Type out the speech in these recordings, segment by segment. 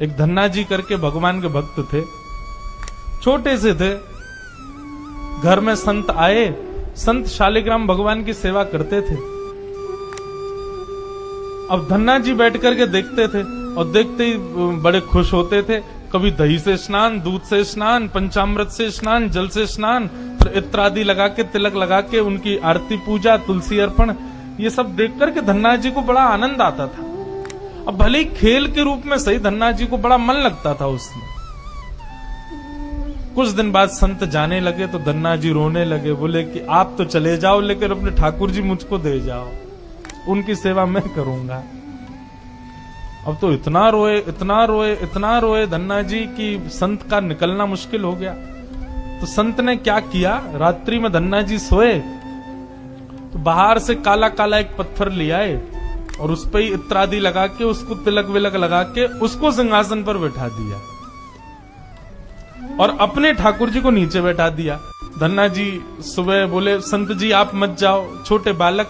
एक धन्ना जी करके भगवान के भक्त थे, छोटे से थे। घर में संत आए, संत शालिग्राम भगवान की सेवा करते थे। अब धन्ना जी बैठ करके देखते थे और देखते ही बड़े खुश होते थे। कभी दही से स्नान, दूध से स्नान, पंचामृत से स्नान, जल से स्नान, फिर इत्र आदि लगा के, तिलक लगा के उनकी आरती पूजा, तुलसी अर्पण, ये सब देख करके धन्ना जी को बड़ा आनंद आता था। अब भले ही खेल के रूप में सही, धन्ना जी को बड़ा मन लगता था उसमें। कुछ दिन बाद संत जाने लगे तो धन्ना जी रोने लगे, बोले कि आप तो चले जाओ लेकिन अपने ठाकुर जी मुझको दे जाओ, उनकी सेवा मैं करूंगा। अब तो इतना रोए, इतना रोए, इतना रोए धन्ना जी कि संत का निकलना मुश्किल हो गया। तो संत ने क्या किया, रात्रि में धन्ना जी सोए तो बाहर से काला काला एक पत्थर ले आए और उस पर इत्र आदि लगा के, उसको तिलक विलक लगा के, उसको सिंहासन पर बैठा दिया और अपने ठाकुर जी को नीचे बैठा दिया। धन्ना जी सुबह बोले, संत जी आप मत जाओ, छोटे बालक।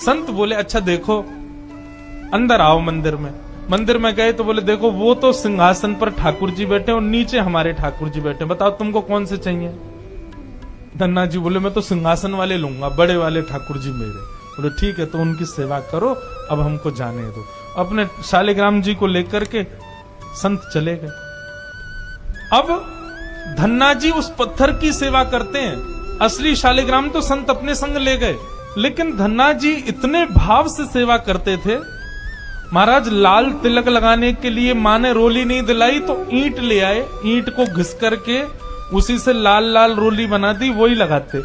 संत बोले, अच्छा देखो, अंदर आओ मंदिर में। मंदिर में गए तो बोले, देखो वो तो सिंहासन पर ठाकुर जी बैठे और नीचे हमारे ठाकुर जी बैठे, बताओ तुमको कौन से चाहिए। धन्ना जी बोले, मैं तो सिंहासन वाले लूंगा, बड़े वाले ठाकुर जी मेरे। बोले ठीक है, तो उनकी सेवा करो, अब हमको जाने दो। अपने शालिग्राम जी को लेकर के संत चले गए। अब धन्ना जी उस पत्थर की सेवा करते हैं, असली शालिग्राम तो संत अपने संग ले गए, लेकिन धन्ना जी इतने भाव से सेवा करते थे। महाराज लाल तिलक लगाने के लिए माँ ने रोली नहीं दिलाई तो ईंट ले आए, ईंट को घिस करके उसी से लाल लाल रोली बना दी, वही लगाते।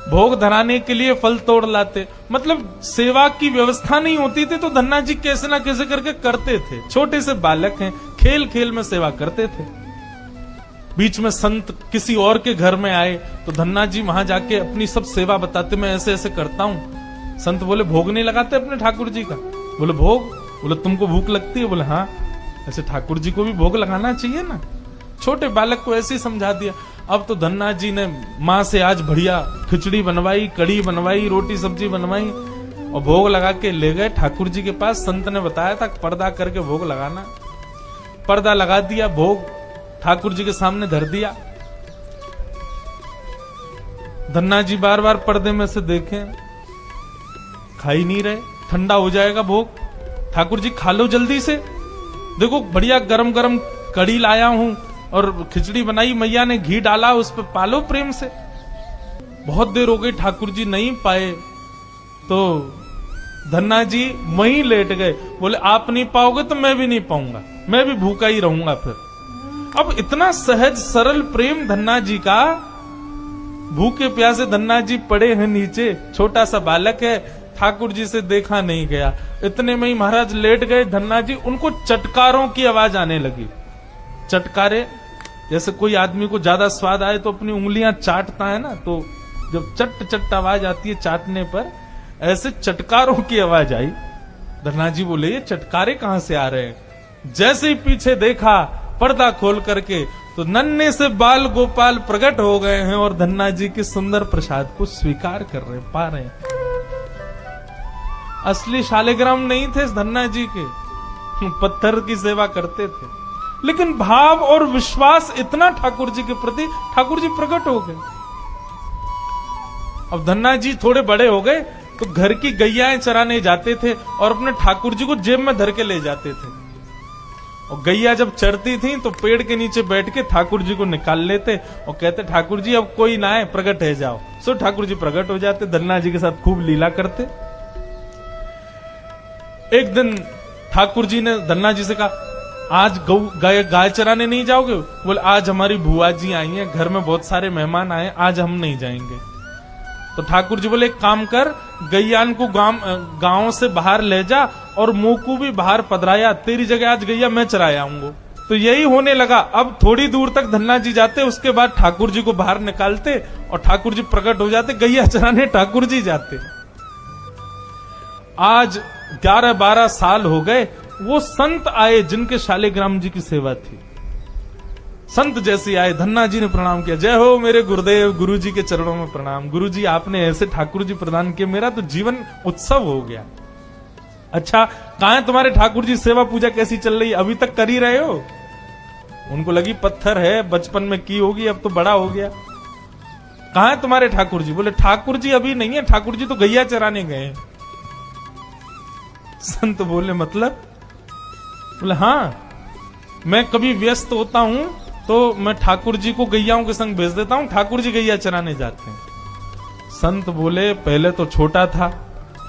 भोग धराने के लिए फल तोड़ लाते। मतलब सेवा की व्यवस्था नहीं होती थी तो धन्ना जी कैसे ना कैसे करके करते थे। छोटे से बालक हैं, खेल खेल में सेवा करते थे। बीच में संत किसी और के घर में आए तो धन्ना जी वहां जाके अपनी सब सेवा बताते, मैं ऐसे ऐसे करता हूं। संत बोले, भोग नहीं लगाते अपने ठाकुर जी का। बोले भोग, बोले तुमको भूख लगती है। बोले हाँ, ऐसे ठाकुर जी को भी भोग लगाना चाहिए ना। छोटे बालक को ऐसे ही समझा दिया। अब तो धन्ना जी ने माँ से आज बढ़िया खिचड़ी बनवाई, कड़ी बनवाई, रोटी सब्जी बनवाई और भोग लगा के ले गए ठाकुर जी के पास। संत ने बताया था पर्दा करके भोग लगाना। पर्दा लगा दिया, भोग ठाकुर जी के सामने धर दिया। धन्ना जी बार बार पर्दे में से देखें, खा ही नहीं रहे। ठंडा हो जाएगा भोग, ठाकुर जी खा लो जल्दी से, देखो बढ़िया गरम गरम कड़ी लाया हूं और खिचड़ी बनाई, मैया ने घी डाला, उस पर पालो प्रेम से। बहुत देर हो गई, ठाकुर जी नहीं पाए तो धन्ना जी वहीं लेट गए। बोले आप नहीं पाओगे तो मैं भी नहीं पाऊंगा, मैं भी भूखा ही रहूंगा फिर। अब इतना सहज सरल प्रेम धन्ना जी का। भूखे प्यासे धन्ना जी पड़े हैं नीचे, छोटा सा बालक है, ठाकुर जी से देखा नहीं गया। इतने में ही महाराज लेट गए धन्ना जी, उनको चटकारों की आवाज आने लगी। चटकारे, जैसे कोई आदमी को ज्यादा स्वाद आए तो अपनी उंगलियां चाटता है ना, तो जब चट चट आवाज आती है चाटने पर, ऐसे चटकारों की आवाज आई। धन्ना जी बोले, ये चटकारे कहां से आ रहे हैं। जैसे ही पीछे देखा पर्दा खोल करके तो नन्हे से बाल गोपाल प्रकट हो गए हैं और धन्ना जी के सुंदर प्रसाद को स्वीकार कर रहे, पा रहे हैं। असली शालिग्राम नहीं थे धन्ना जी के, पत्थर की सेवा करते थे, लेकिन भाव और विश्वास इतना ठाकुर जी के प्रति, ठाकुर जी प्रकट हो गए। अब धन्ना जी थोड़े बड़े हो गए तो घर की गैयाएं चराने जाते थे और अपने ठाकुर जी को जेब में धर के ले जाते थे। और गैया जब चरती थी तो पेड़ के नीचे बैठ के ठाकुर जी को निकाल लेते और कहते, ठाकुर जी अब कोई ना है, प्रकट है जाओ। सो ठाकुर जी प्रकट हो जाते, धन्ना जी के साथ खूब लीला करते। एक दिन ठाकुर जी ने धन्ना जी से कहा, आज गाय चराने नहीं जाओगे। बोले आज हमारी बुआ जी आई हैं, घर में बहुत सारे मेहमान आए, आज हम नहीं जाएंगे। तो ठाकुर जी बोले, एक काम कर, गैयान को गांव से बाहर ले जा और मुंह को भी बाहर पधराया, तेरी जगह आज गैया मैं चराया आऊंगा। तो यही होने लगा। अब थोड़ी दूर तक धन्ना जी जाते, उसके बाद ठाकुर जी को बाहर निकालते और ठाकुर जी प्रकट हो जाते, गैया चराने ठाकुर जी जाते। आज 11-12 साल हो गए, वो संत आए जिनके शालिग्राम जी की सेवा थी। संत जैसे आए, धन्ना जी ने प्रणाम किया, जय हो मेरे गुरुदेव, गुरु जी के चरणों में प्रणाम। गुरु जी आपने ऐसे ठाकुर जी प्रदान किए, मेरा तो जीवन उत्सव हो गया। अच्छा कहाँ है तुम्हारे ठाकुर जी, सेवा पूजा कैसी चल रही, अभी तक कर ही रहे हो? उनको लगी पत्थर है, बचपन में की होगी, अब तो बड़ा हो गया। कहाँ है तुम्हारे ठाकुर जी? बोले ठाकुर जी अभी नहीं है, ठाकुर जी तो गैया चराने गए हैं। संत बोले मतलब? बोले हाँ, मैं कभी व्यस्त होता हूं तो मैं ठाकुर जी को गैयाओं के संग भेज देता हूं, ठाकुर जी गैया चराने जाते हैं। संत बोले पहले तो छोटा था,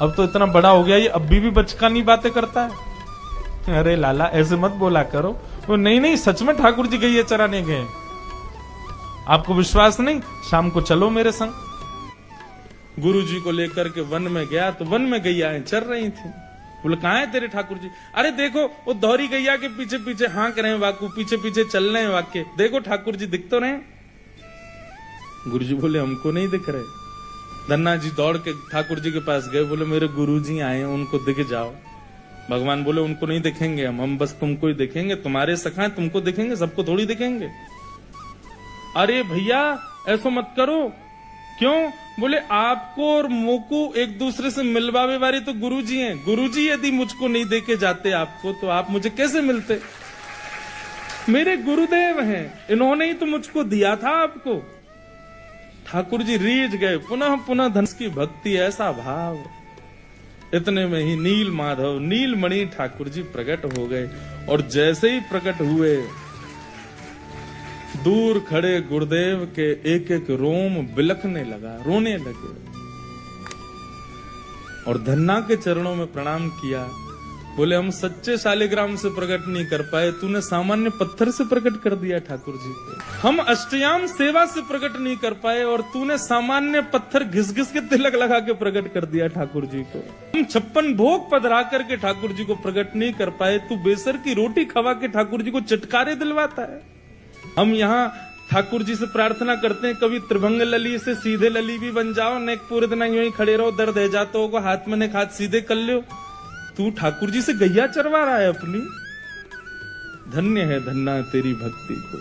अब तो इतना बड़ा हो गया, ये अभी भी बचकानी बातें करता है। अरे लाला ऐसे मत बोला करो। वो नहीं नहीं, सच में ठाकुर जी गैया चराने गए। आपको विश्वास नहीं? शाम को चलो मेरे संग। गुरु जी को लेकर के वन में गया तो वन में गैयाएं चर रही थी। बोले कहाँ है तेरे ठाकुर जी? अरे देखो वो दोहरी गैया के पीछे पीछे हाँक रहे हैं वाकू, पीछे पीछे चल रहे हैं वाक्य, देखो ठाकुर जी दिख तो रहे। गुरु जी बोले हमको नहीं दिख रहे। धन्ना जी दौड़ के ठाकुर जी के पास गए, बोले मेरे गुरु जी आए हैं, उनको दिख जाओ। भगवान बोले उनको नहीं दिखेंगे हम बस तुमको ही दिखेंगे, तुम्हारे सखा हैं, तुमको दिखेंगे, सबको थोड़ी दिखेंगे। अरे भैया ऐसा मत करो। क्यों? बोले आपको और मोको एक दूसरे से मिलवावे वाले तो गुरुजी हैं। गुरुजी यदि मुझको नहीं देके जाते आपको, तो आप मुझे कैसे मिलते? मेरे गुरुदेव हैं, इन्होंने ही तो मुझको दिया था आपको। ठाकुर जी रीझ गए, पुनः पुनः धन की भक्ति, ऐसा भाव। इतने में ही नील माधव नीलमणि ठाकुर जी प्रकट हो गए, और जैसे ही प्रकट हुए दूर खड़े गुरुदेव के एक एक रोम बिलखने लगा, रोने लगे, और धन्ना के चरणों में प्रणाम किया। बोले हम सच्चे शालिग्राम से प्रकट नहीं कर पाए, तूने सामान्य पत्थर से प्रकट कर दिया ठाकुर जी को। हम अष्टयाम सेवा से प्रकट नहीं कर पाए, और तूने सामान्य पत्थर घिस घिस के तिलक लगा के प्रकट कर दिया ठाकुर जी को। हम 56 भोग पधरा करके ठाकुर जी को प्रकट नहीं कर पाए, तू बेसर की रोटी खवा के ठाकुर जी को चटकारे दिलवाता है। हम यहाँ ठाकुर जी से प्रार्थना करते हैं, कभी त्रिभंग लली से सीधे लली भी बन जाओ, न पूरे दिन यूं ही खड़े रहो, दर्द है जाते होगा, हाथ में ने हाथ सीधे कर लो। तू ठाकुर जी से गैया चरवा रहा है अपनी। धन्य है धन्ना तेरी भक्ति को।